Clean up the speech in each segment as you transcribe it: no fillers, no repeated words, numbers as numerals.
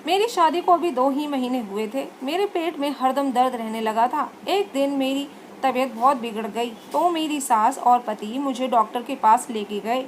मेरी शादी को अभी 2 ही महीने हुए थे। मेरे पेट में हरदम दर्द रहने लगा था। एक दिन मेरी तबीयत बहुत बिगड़ गई तो मेरी सास और पति मुझे डॉक्टर के पास लेके गए।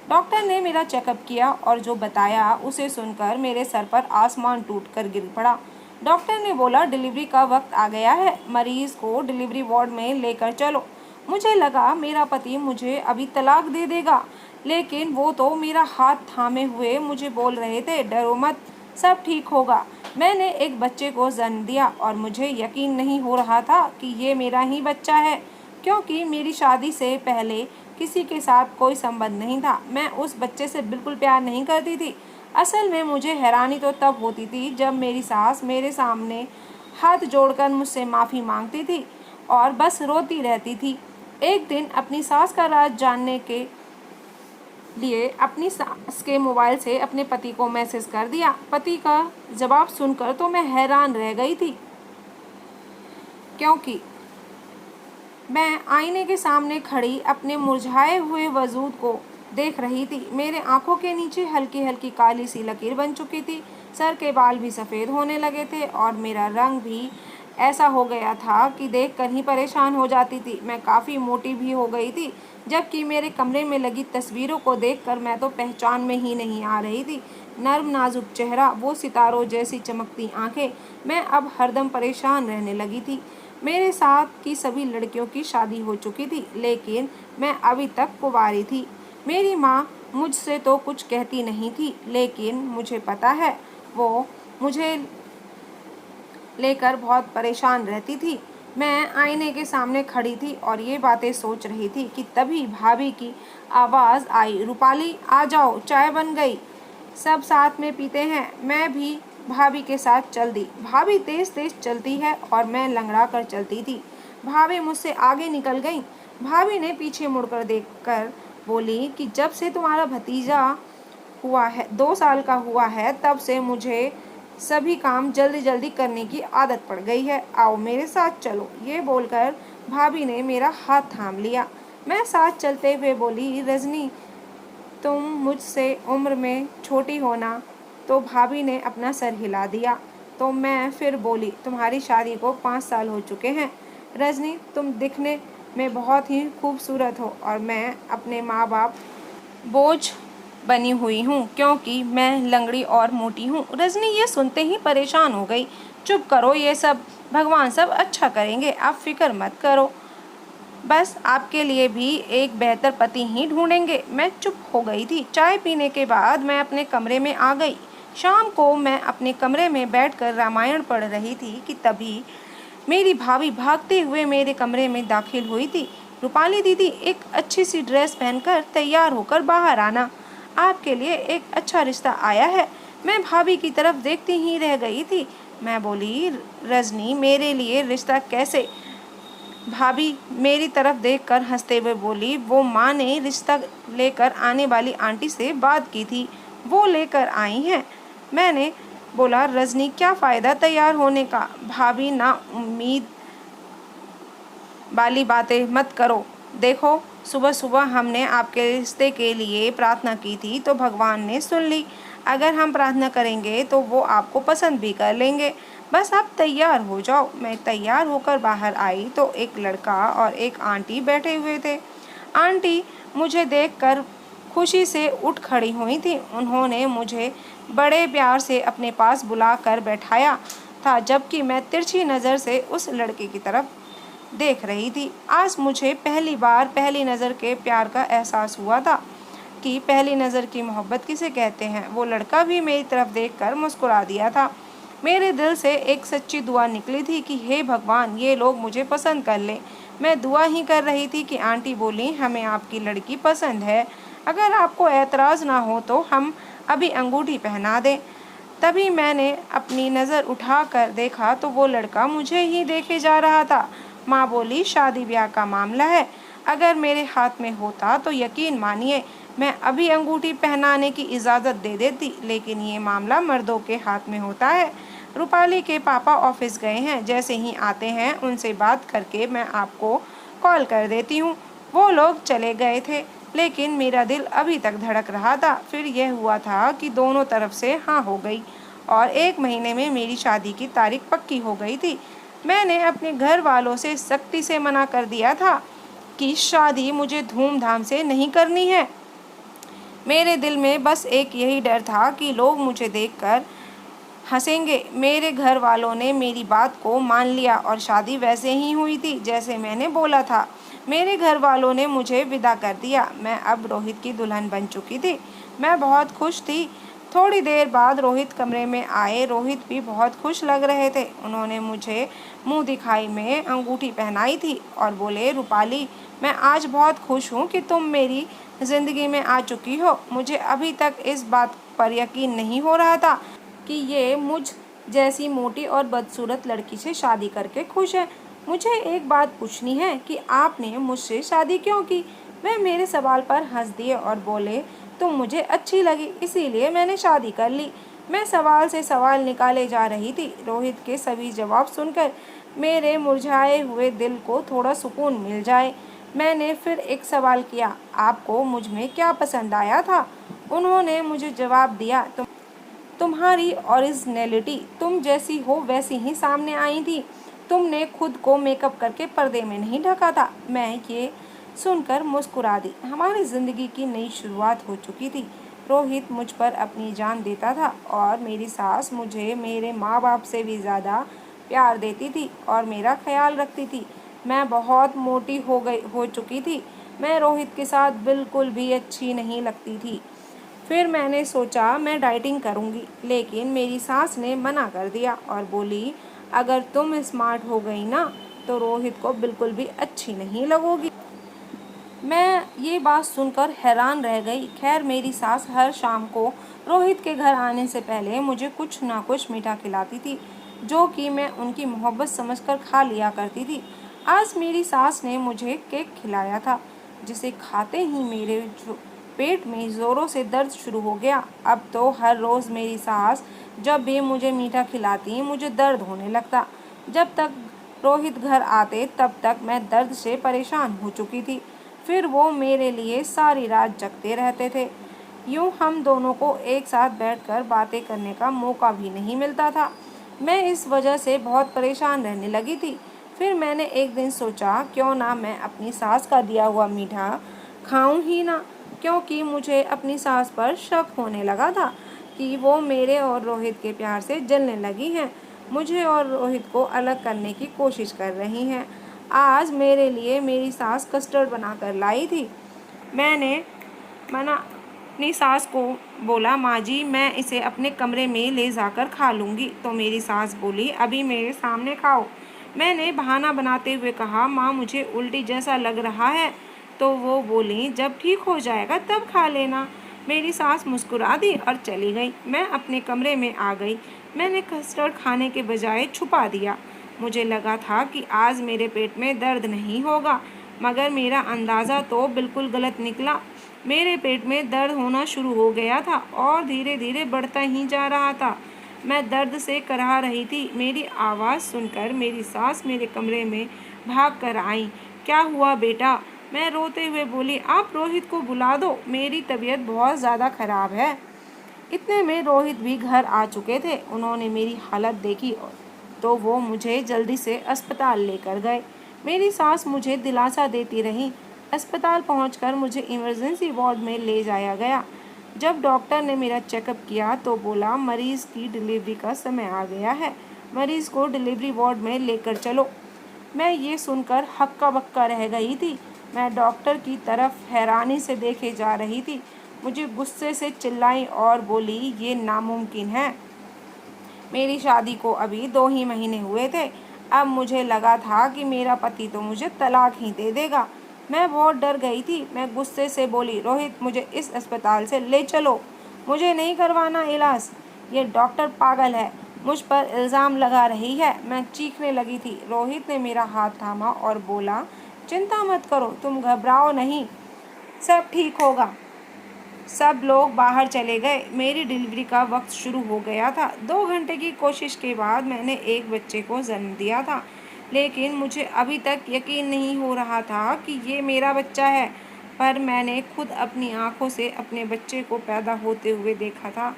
डॉक्टर ने मेरा चेकअप किया और जो बताया उसे सुनकर मेरे सर पर आसमान टूटकर गिर पड़ा। डॉक्टर ने बोला, डिलीवरी का वक्त आ गया है, मरीज को डिलीवरी वार्ड में लेकर चलो। मुझे लगा मेरा पति मुझे अभी तलाक दे देगा, लेकिन वो तो मेरा हाथ थामे हुए मुझे बोल रहे थे, डरो मत, सब ठीक होगा। मैंने एक बच्चे को जन्म दिया और मुझे यकीन नहीं हो रहा था कि ये मेरा ही बच्चा है, क्योंकि मेरी शादी से पहले किसी के साथ कोई संबंध नहीं था। मैं उस बच्चे से बिल्कुल प्यार नहीं करती थी। असल में मुझे हैरानी तो तब होती थी जब मेरी सास मेरे सामने हाथ जोड़कर मुझसे माफ़ी मांगती थी और बस रोती रहती थी। एक दिन अपनी सास का राज जानने के लिए अपनी सास के मोबाइल से अपने पति को मैसेज कर दिया। पति का जवाब सुनकर तो मैं हैरान रह गई थी, क्योंकि मैं आईने के सामने खड़ी अपने मुरझाए हुए वजूद को देख रही थी। मेरे आंखों के नीचे हल्की हल्की काली सी लकीर बन चुकी थी, सर के बाल भी सफ़ेद होने लगे थे और मेरा रंग भी ऐसा हो गया था कि देखकर ही परेशान हो जाती थी। मैं काफ़ी मोटी भी हो गई थी, जबकि मेरे कमरे में लगी तस्वीरों को देखकर मैं तो पहचान में ही नहीं आ रही थी। नर्म नाजुक चेहरा, वो सितारों जैसी चमकती आंखें। मैं अब हरदम परेशान रहने लगी थी। मेरे साथ की सभी लड़कियों की शादी हो चुकी थी, लेकिन मैं अभी तक कुंवारी थी। मेरी माँ मुझसे तो कुछ कहती नहीं थी, लेकिन मुझे पता है वो मुझे लेकर बहुत परेशान रहती थी। मैं आईने के सामने खड़ी थी और ये बातें सोच रही थी कि तभी भाभी की आवाज़ आई, रूपाली आ जाओ, चाय बन गई, सब साथ में पीते हैं। मैं भी भाभी के साथ चल दी। भाभी तेज तेज चलती है और मैं लंगड़ा कर चलती थी। भाभी मुझसे आगे निकल गई। भाभी ने पीछे मुड़कर देखकर बोली कि जब से तुम्हारा भतीजा हुआ है, 2 साल का हुआ है, तब से मुझे सभी काम जल्दी जल्दी करने की आदत पड़ गई है, आओ मेरे साथ चलो। ये बोलकर भाभी ने मेरा हाथ थाम लिया। मैं साथ चलते हुए बोली, रजनी तुम मुझसे उम्र में छोटी हो ना। तो भाभी ने अपना सर हिला दिया। तो मैं फिर बोली, तुम्हारी शादी को 5 साल हो चुके हैं रजनी, तुम दिखने में बहुत ही खूबसूरत हो और मैं अपने माँ बाप बोझ बनी हुई हूँ, क्योंकि मैं लंगड़ी और मोटी हूँ। रजनी ये सुनते ही परेशान हो गई। चुप करो, ये सब भगवान सब अच्छा करेंगे, आप फिक्र मत करो, बस आपके लिए भी एक बेहतर पति ही ढूंढेंगे। मैं चुप हो गई थी। चाय पीने के बाद मैं अपने कमरे में आ गई। शाम को मैं अपने कमरे में बैठकर रामायण पढ़ रही थी कि तभी मेरी भाभी भागते हुए मेरे कमरे में दाखिल हुई थी। रूपाली दीदी, एक अच्छी सी ड्रेस पहनकर तैयार होकर बाहर आना, आपके लिए एक अच्छा रिश्ता आया है। मैं भाभी की तरफ देखती ही रह गई थी। मैं बोली, रजनी मेरे लिए रिश्ता कैसे? भाभी मेरी तरफ देखकर हंसते हुए बोली, वो माँ ने रिश्ता लेकर आने वाली आंटी से बात की थी, वो लेकर आई हैं। मैंने बोला, रजनी क्या फ़ायदा तैयार होने का? भाभी ना उम्मीद वाली बातें मत करो। देखो, सुबह सुबह हमने आपके रिश्ते के लिए प्रार्थना की थी तो भगवान ने सुन ली। अगर हम प्रार्थना करेंगे तो वो आपको पसंद भी कर लेंगे। बस आप तैयार हो जाओ। मैं तैयार होकर बाहर आई तो एक लड़का और एक आंटी बैठे हुए थे। आंटी मुझे देखकर खुशी से उठ खड़ी हुई थी। उन्होंने मुझे बड़े प्यार से अपने पास बुलाकर बैठाया था, जबकि मैं तिरछी नज़र से उस लड़के की तरफ देख रही थी। आज मुझे पहली बार पहली नज़र के प्यार का एहसास हुआ था कि पहली नज़र की मोहब्बत किसे कहते हैं। वो लड़का भी मेरी तरफ देखकर मुस्कुरा दिया था। मेरे दिल से एक सच्ची दुआ निकली थी कि हे भगवान, ये लोग मुझे पसंद कर लें। मैं दुआ ही कर रही थी कि आंटी बोली, हमें आपकी लड़की पसंद है, अगर आपको एतराज़ ना हो तो हम अभी अंगूठी पहना दें। तभी मैंने अपनी नज़र उठाकर देखा तो वो लड़का मुझे ही देखे जा रहा था। माँ बोली, शादी ब्याह का मामला है, अगर मेरे हाथ में होता तो यकीन मानिए मैं अभी अंगूठी पहनाने की इजाज़त दे देती, लेकिन ये मामला मर्दों के हाथ में होता है। रूपाली के पापा ऑफिस गए हैं, जैसे ही आते हैं उनसे बात करके मैं आपको कॉल कर देती हूँ। वो लोग चले गए थे, लेकिन मेरा दिल अभी तक धड़क रहा था। फिर यह हुआ था कि दोनों तरफ से हाँ हो गई और 1 महीने में मेरी शादी की तारीख पक्की हो गई थी। मैंने अपने घर वालों से सख्ती से मना कर दिया था कि शादी मुझे धूमधाम से नहीं करनी है। मेरे दिल में बस एक यही डर था कि लोग मुझे देखकर हंसेंगे। मेरे घर वालों ने मेरी बात को मान लिया और शादी वैसे ही हुई थी जैसे मैंने बोला था। मेरे घर वालों ने मुझे विदा कर दिया। मैं अब रोहित की दुल्हन बन चुकी थी। मैं बहुत खुश थी। थोड़ी देर बाद रोहित कमरे में आए। रोहित भी बहुत खुश लग रहे थे। उन्होंने मुझे मुंह दिखाई में अंगूठी पहनाई थी और बोले, रूपाली, मैं आज बहुत खुश हूँ कि तुम मेरी ज़िंदगी में आ चुकी हो। मुझे अभी तक इस बात पर यकीन नहीं हो रहा था कि ये मुझ जैसी मोटी और बदसूरत लड़की से शादी करके खुश है। मुझे एक बात पूछनी है कि आपने मुझसे शादी क्यों की? वह मेरे सवाल पर हंस दिए और बोले, तुम मुझे अच्छी लगी, इसीलिए मैंने शादी कर ली। मैं सवाल से सवाल निकाले जा रही थी। रोहित के सभी जवाब सुनकर मेरे मुरझाए हुए दिल को थोड़ा सुकून मिल जाए। मैंने फिर एक सवाल किया, आपको मुझ में क्या पसंद आया था? उन्होंने मुझे जवाब दिया, तुम्हारी ओरिजिनलिटी, तुम जैसी हो वैसी ही सामने आई थी। तुमने खुद को मेकअप करके पर्दे में नहीं ढका था। मैं ये सुनकर मुस्कुरा दी। हमारी ज़िंदगी की नई शुरुआत हो चुकी थी। रोहित मुझ पर अपनी जान देता था और मेरी सास मुझे मेरे माँ बाप से भी ज़्यादा प्यार देती थी और मेरा ख्याल रखती थी। मैं बहुत मोटी हो चुकी थी। मैं रोहित के साथ बिल्कुल भी अच्छी नहीं लगती थी। फिर मैंने सोचा मैं डाइटिंग करूँगी, लेकिन मेरी सास ने मना कर दिया और बोली, अगर तुम स्मार्ट हो गई ना तो रोहित को बिल्कुल भी अच्छी नहीं लगोगी। मैं ये बात सुनकर हैरान रह गई। खैर, मेरी सास हर शाम को रोहित के घर आने से पहले मुझे कुछ ना कुछ मीठा खिलाती थी, जो कि मैं उनकी मोहब्बत समझकर खा लिया करती थी। आज मेरी सास ने मुझे केक खिलाया था, जिसे खाते ही मेरे पेट में ज़ोरों से दर्द शुरू हो गया। अब तो हर रोज़ मेरी सास जब भी मुझे मीठा खिलाती मुझे दर्द होने लगता। जब तक रोहित घर आते तब तक मैं दर्द से परेशान हो चुकी थी। फिर वो मेरे लिए सारी रात जगते रहते थे। यूँ हम दोनों को एक साथ बैठकर बातें करने का मौका भी नहीं मिलता था। मैं इस वजह से बहुत परेशान रहने लगी थी। फिर मैंने एक दिन सोचा, क्यों ना मैं अपनी सास का दिया हुआ मीठा खाऊं ही ना, क्योंकि मुझे अपनी सास पर शक होने लगा था कि वो मेरे और रोहित के प्यार से जलने लगी हैं। मुझे और रोहित को अलग करने की कोशिश कर रही हैं। आज मेरे लिए मेरी सास कस्टर्ड बनाकर लाई थी। मैंने मना अपनी सास को बोला, माँ जी, मैं इसे अपने कमरे में ले जाकर खा लूँगी। तो मेरी सास बोली, अभी मेरे सामने खाओ। मैंने बहाना बनाते हुए कहा, माँ, मुझे उल्टी जैसा लग रहा है। तो वो बोली, जब ठीक हो जाएगा तब खा लेना। मेरी सास मुस्कुरा दी और चली गई। मैं अपने कमरे में आ गई। मैंने कस्टर्ड खाने के बजाय छुपा दिया। मुझे लगा था कि आज मेरे पेट में दर्द नहीं होगा, मगर मेरा अंदाज़ा तो बिल्कुल गलत निकला। मेरे पेट में दर्द होना शुरू हो गया था और धीरे धीरे बढ़ता ही जा रहा था। मैं दर्द से कराह रही थी। मेरी आवाज़ सुनकर मेरी सास मेरे कमरे में भाग कर आई। क्या हुआ बेटा? मैं रोते हुए बोली, आप रोहित को बुला दो, मेरी तबीयत बहुत ज़्यादा खराब है। इतने में रोहित भी घर आ चुके थे। उन्होंने मेरी हालत देखी तो वो मुझे जल्दी से अस्पताल लेकर गए। मेरी सास मुझे दिलासा देती रही। अस्पताल पहुंचकर मुझे इमरजेंसी वार्ड में ले जाया गया। जब डॉक्टर ने मेरा चेकअप किया तो बोला, मरीज़ की डिलीवरी का समय आ गया है, मरीज़ को डिलीवरी वार्ड में लेकर चलो। मैं ये सुनकर हक्का बक्का रह गई थी। मैं डॉक्टर की तरफ हैरानी से देखे जा रही थी। मुझे गुस्से से चिल्लाई और बोली, ये नामुमकिन है। मेरी शादी को अभी 2 ही महीने हुए थे। अब मुझे लगा था कि मेरा पति तो मुझे तलाक ही दे देगा। मैं बहुत डर गई थी। मैं गुस्से से बोली, रोहित, मुझे इस अस्पताल से ले चलो, मुझे नहीं करवाना इलाज। ये डॉक्टर पागल है, मुझ पर इल्ज़ाम लगा रही है। मैं चीखने लगी थी। रोहित ने मेरा हाथ थामा और बोला, चिंता मत करो, तुम घबराओ नहीं, सब ठीक होगा। सब लोग बाहर चले गए। मेरी डिलीवरी का वक्त शुरू हो गया था। 2 घंटे की कोशिश के बाद मैंने एक बच्चे को जन्म दिया था, लेकिन मुझे अभी तक यकीन नहीं हो रहा था कि ये मेरा बच्चा है। पर मैंने खुद अपनी आंखों से अपने बच्चे को पैदा होते हुए देखा था।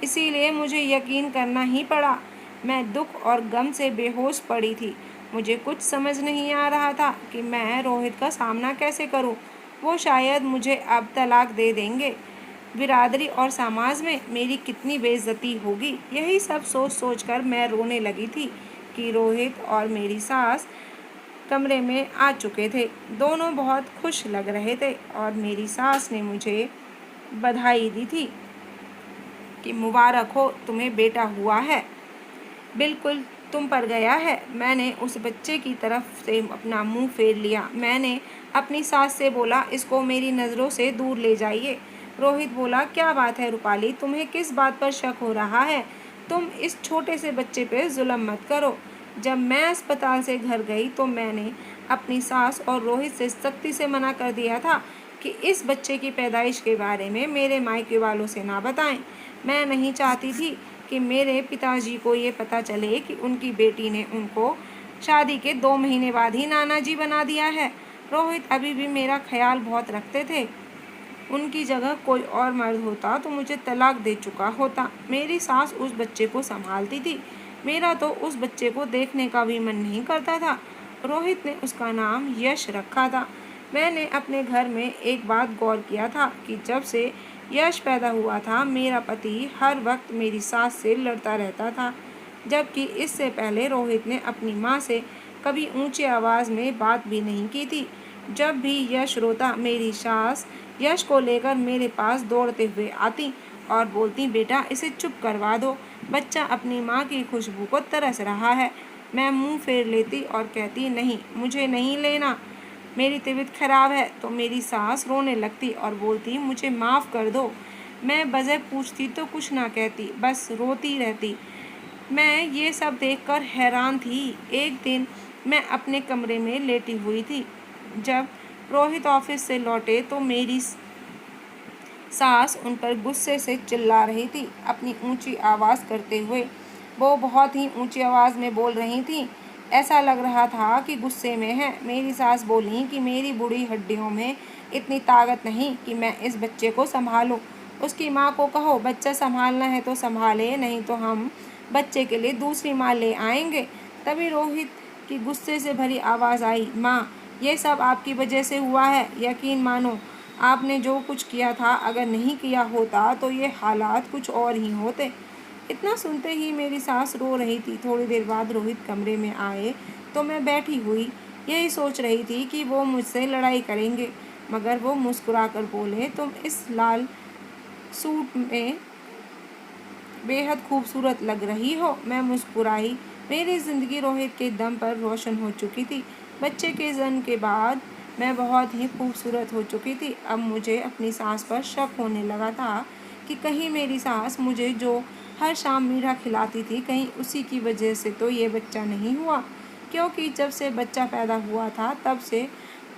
इसीलिए मुझे यकीन करना ही पड़ा। मैं दुख और गम से बेहोश पड़ी थी। मुझे कुछ समझ नहीं आ रहा था कि मैं रोहित का सामना कैसे करूं। वो शायद मुझे अब तलाक दे देंगे। बिरादरी और समाज में मेरी कितनी बेइज्जती होगी। यही सब सोच सोच कर मैं रोने लगी थी कि रोहित और मेरी सास कमरे में आ चुके थे। दोनों बहुत खुश लग रहे थे और मेरी सास ने मुझे बधाई दी थी कि मुबारक हो, तुम्हें बेटा हुआ है, बिल्कुल तुम पर गया है। मैंने उस बच्चे की तरफ से अपना मुंह फेर लिया। मैंने अपनी सास से बोला, इसको मेरी नज़रों से दूर ले जाइए। रोहित बोला, क्या बात है रूपाली, तुम्हें किस बात पर शक हो रहा है? तुम इस छोटे से बच्चे पे जुल्म मत करो। जब मैं अस्पताल से घर गई तो मैंने अपनी सास और रोहित से सख्ती से मना कर दिया था कि इस बच्चे की पैदाइश के बारे में मेरे मायके वालों से ना बताएं। मैं नहीं चाहती थी कि मेरे पिताजी को ये पता चले कि उनकी बेटी ने उनको शादी के 2 महीने बाद ही नाना जी बना दिया है। रोहित अभी भी मेरा ख्याल बहुत रखते थे। उनकी जगह कोई और मर्द होता तो मुझे तलाक दे चुका होता। मेरी सास उस बच्चे को संभालती थी। मेरा तो उस बच्चे को देखने का भी मन नहीं करता था। रोहित ने उसका नाम यश रखा था। मैंने अपने घर में एक बात गौर किया था कि जब से यश पैदा हुआ था मेरा पति हर वक्त मेरी सास से लड़ता रहता था, जबकि इससे पहले रोहित ने अपनी माँ से कभी ऊंची आवाज़ में बात भी नहीं की थी। जब भी यश रोता मेरी सास यश को लेकर मेरे पास दौड़ते हुए आती और बोलती, बेटा इसे चुप करवा दो, बच्चा अपनी माँ की खुशबू को तरस रहा है। मैं मुंह फेर लेती और कहती, नहीं मुझे नहीं लेना, मेरी तबीयत खराब है। तो मेरी सास रोने लगती और बोलती, मुझे माफ़ कर दो। मैं बजह पूछती तो कुछ ना कहती, बस रोती रहती। मैं ये सब देखकर हैरान थी। एक दिन मैं अपने कमरे में लेटी हुई थी। जब रोहित ऑफिस से लौटे तो मेरी सास उन पर गुस्से से चिल्ला रही थी, अपनी ऊंची आवाज़ करते हुए। वो बहुत ही ऊंची आवाज़ में बोल रही थी, ऐसा लग रहा था कि गुस्से में है। मेरी सास बोली कि मेरी बूढ़ी हड्डियों में इतनी ताकत नहीं कि मैं इस बच्चे को संभालूं। उसकी माँ को कहो बच्चा संभालना है तो संभाले, नहीं तो हम बच्चे के लिए दूसरी माँ ले आएंगे। तभी रोहित की गुस्से से भरी आवाज़ आई, माँ ये सब आपकी वजह से हुआ है। यकीन मानो आपने जो कुछ किया था, अगर नहीं किया होता तो ये हालात कुछ और ही होते। इतना सुनते ही मेरी सास रो रही थी। थोड़ी देर बाद रोहित कमरे में आए तो मैं बैठी हुई यही सोच रही थी कि वो मुझसे लड़ाई करेंगे, मगर वो मुस्कुरा कर बोले, तुम इस लाल सूट में बेहद खूबसूरत लग रही हो। मैं मुस्कुराई। मेरी ज़िंदगी रोहित के दम पर रोशन हो चुकी थी। बच्चे के जन्म के बाद मैं बहुत ही खूबसूरत हो चुकी थी। अब मुझे अपनी सास पर शक होने लगा था कि कहीं मेरी सास मुझे जो हर शाम मीठा खिलाती थी, कहीं उसी की वजह से तो ये बच्चा नहीं हुआ, क्योंकि जब से बच्चा पैदा हुआ था तब से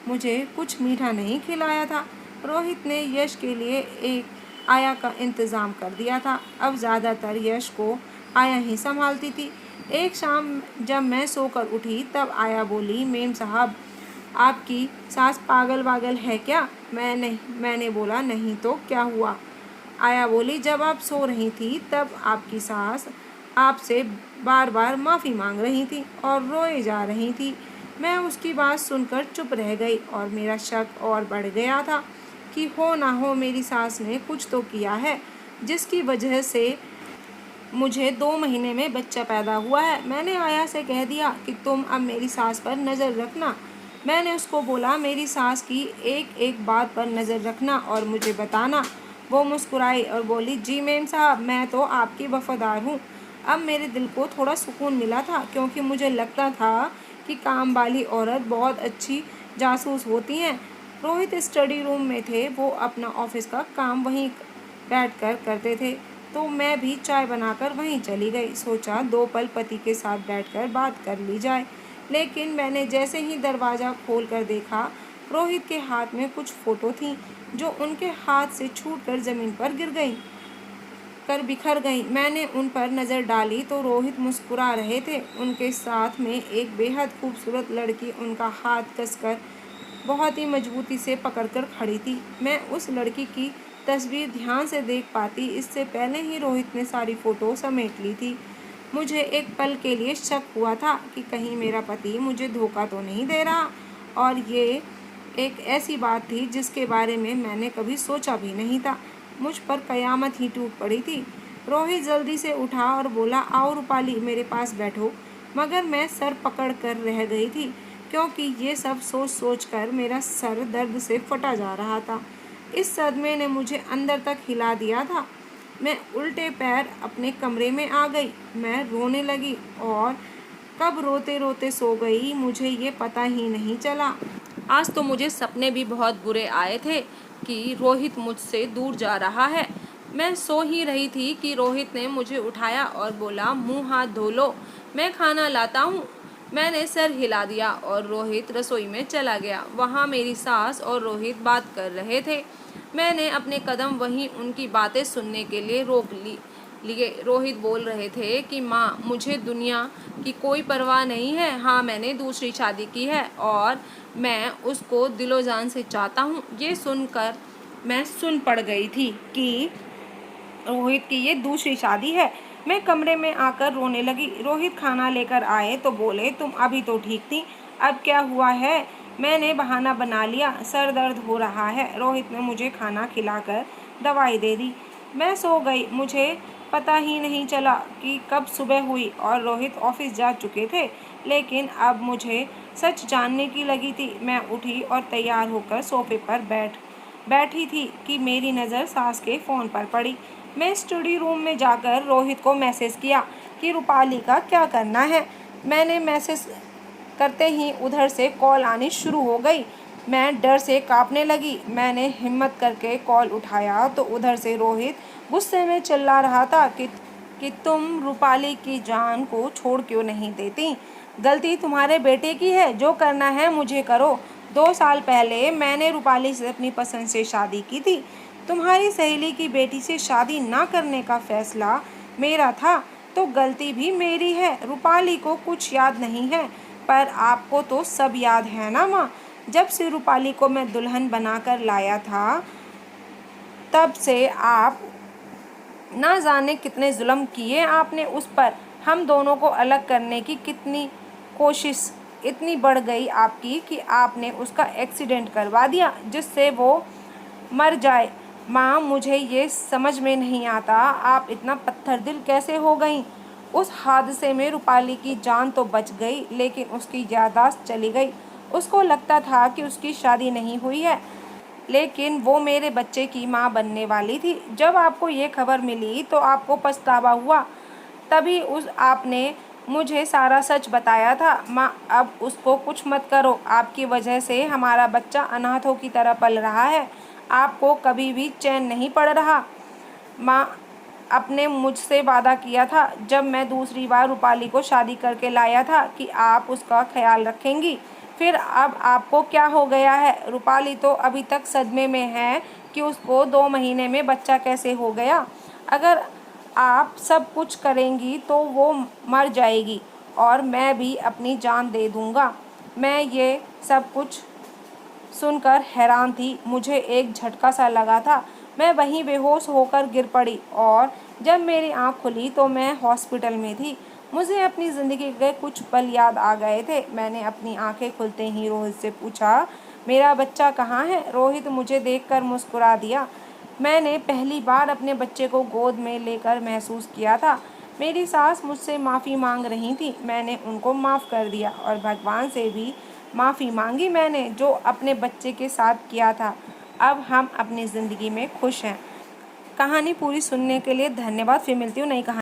मुझे कुछ मीठा नहीं खिलाया था। रोहित ने यश के लिए एक आया का इंतज़ाम कर दिया था। अब ज़्यादातर यश को आया ही संभालती थी। एक शाम जब मैं सोकर उठी तब आया बोली, मेम साहब आपकी सास पागल वागल है क्या? मैंने बोला, नहीं तो क्या हुआ? आया बोली, जब आप सो रही थी तब आपकी सास आपसे बार बार माफ़ी मांग रही थी और रोए जा रही थी। मैं उसकी बात सुनकर चुप रह गई और मेरा शक और बढ़ गया था कि हो ना हो मेरी सास ने कुछ तो किया है जिसकी वजह से मुझे 2 महीने में बच्चा पैदा हुआ है। मैंने आया से कह दिया कि तुम अब मेरी सास पर नज़र रखना। मैंने उसको बोला, मेरी सास की एक एक बात पर नज़र रखना और मुझे बताना। वो मुस्कुराई और बोली, जी मेम साहब, मैं तो आपकी वफ़ादार हूँ। अब मेरे दिल को थोड़ा सुकून मिला था, क्योंकि मुझे लगता था कि काम वाली औरत बहुत अच्छी जासूस होती हैं। रोहित स्टडी रूम में थे। वो अपना ऑफिस का काम वहीं बैठकर करते थे, तो मैं भी चाय बनाकर वहीं चली गई। सोचा 2 पल पति के साथ बैठकर बात कर ली जाए। लेकिन मैंने जैसे ही दरवाज़ा खोल कर देखा, रोहित के हाथ में कुछ फ़ोटो थीं जो उनके हाथ से छूटकर ज़मीन पर गिर गईं, बिखर गईं। मैंने उन पर नज़र डाली तो रोहित मुस्कुरा रहे थे। उनके साथ में एक बेहद खूबसूरत लड़की उनका हाथ कसकर बहुत ही मजबूती से पकड़कर खड़ी थी। मैं उस लड़की की तस्वीर ध्यान से देख पाती, इससे पहले ही रोहित ने सारी फ़ोटो समेट ली थी। मुझे एक पल के लिए शक हुआ था कि कहीं मेरा पति मुझे धोखा तो नहीं दे रहा, और ये एक ऐसी बात थी जिसके बारे में मैंने कभी सोचा भी नहीं था। मुझ पर कयामत ही टूट पड़ी थी। रोहित जल्दी से उठा और बोला, आओ रूपाली, मेरे पास बैठो। मगर मैं सर पकड़ कर रह गई थी, क्योंकि ये सब सोच सोच कर मेरा सर दर्द से फटा जा रहा था। इस सदमे ने मुझे अंदर तक हिला दिया था। मैं उल्टे पैर अपने कमरे में आ गई। मैं रोने लगी, और कब रोते रोते सो गई मुझे ये पता ही नहीं चला। आज तो मुझे सपने भी बहुत बुरे आए थे कि रोहित मुझसे दूर जा रहा है। मैं सो ही रही थी कि रोहित ने मुझे उठाया और बोला, मुंह हाथ धो लो, मैं खाना लाता हूँ। मैंने सर हिला दिया और रोहित रसोई में चला गया। वहाँ मेरी सास और रोहित बात कर रहे थे। मैंने अपने कदम वहीं उनकी बातें सुनने के लिए रोक लिए। रोहित बोल रहे थे कि माँ, मुझे दुनिया की कोई परवाह नहीं है। हाँ, मैंने दूसरी शादी की है और मैं उसको दिलो जान से चाहता हूँ। ये सुनकर मैं सुन पड़ गई थी कि रोहित की ये दूसरी शादी है। मैं कमरे में आकर रोने लगी। रोहित खाना लेकर आए तो बोले, तुम अभी तो ठीक थी, अब क्या हुआ है? मैंने बहाना बना लिया, सर दर्द हो रहा है। रोहित ने मुझे खाना खिलाकर दवाई दे दी। मैं सो गई। मुझे पता ही नहीं चला कि कब सुबह हुई और रोहित ऑफिस जा चुके थे। लेकिन अब मुझे सच जानने की लगी थी। मैं उठी और तैयार होकर सोफे पर बैठी थी कि मेरी नज़र सास के फ़ोन पर पड़ी। मैं स्टडी रूम में जाकर रोहित को मैसेज किया कि रूपाली का क्या करना है। मैंने मैसेज करते ही उधर से कॉल आनी शुरू हो गई। मैं डर से कांपने लगी। मैंने हिम्मत करके कॉल उठाया तो उधर से रोहित गुस्से में चिल्ला रहा था कि तुम रूपाली की जान को छोड़ क्यों नहीं देती? गलती तुम्हारे बेटे की है, जो करना है मुझे करो। 2 साल पहले मैंने रूपाली से अपनी पसंद से शादी की थी। तुम्हारी सहेली की बेटी से शादी ना करने का फैसला मेरा था, तो गलती भी मेरी है। रूपाली को कुछ याद नहीं है, पर आपको तो सब याद है ना माँ? जब से रूपाली को मैं दुल्हन बनाकर लाया था, तब से आप ना जाने कितने जुल्म किए आपने उस पर। हम दोनों को अलग करने की कितनी कोशिश इतनी बढ़ गई आपकी कि आपने उसका एक्सीडेंट करवा दिया जिससे वो मर जाए। माँ, मुझे ये समझ में नहीं आता, आप इतना पत्थर दिल कैसे हो गई? उस हादसे में रूपाली की जान तो बच गई, लेकिन उसकी याददाश्त चली गई। उसको लगता था कि उसकी शादी नहीं हुई है, लेकिन वो मेरे बच्चे की माँ बनने वाली थी। जब आपको ये खबर मिली तो आपको पछतावा हुआ, तभी आपने मुझे सारा सच बताया था। माँ, अब उसको कुछ मत करो। आपकी वजह से हमारा बच्चा अनाथों की तरह पल रहा है। आपको कभी भी चैन नहीं पड़ रहा। माँ, आपने मुझसे वादा किया था जब मैं दूसरी बार रूपाली को शादी करके लाया था कि आप उसका ख्याल रखेंगी। फिर अब आपको क्या हो गया है? रूपाली तो अभी तक सदमे में है कि उसको 2 महीने में बच्चा कैसे हो गया। अगर आप सब कुछ करेंगी तो वो मर जाएगी और मैं भी अपनी जान दे दूँगा। मैं ये सब कुछ सुनकर हैरान थी। मुझे एक झटका सा लगा था। मैं वहीं बेहोश होकर गिर पड़ी, और जब मेरी आँख खुली तो मैं हॉस्पिटल में थी। मुझे अपनी ज़िंदगी के कुछ पल याद आ गए थे। मैंने अपनी आंखें खुलते ही रोहित से पूछा, मेरा बच्चा कहाँ है? रोहित मुझे देखकर मुस्कुरा दिया। मैंने पहली बार अपने बच्चे को गोद में लेकर महसूस किया था। मेरी सास मुझसे माफ़ी मांग रही थी। मैंने उनको माफ़ कर दिया और भगवान से भी माफ़ी मांगी मैंने, जो अपने बच्चे के साथ किया था। अब हम अपनी ज़िंदगी में खुश हैं। कहानी पूरी सुनने के लिए धन्यवाद। फिर मिलती हूँ नई कहानी।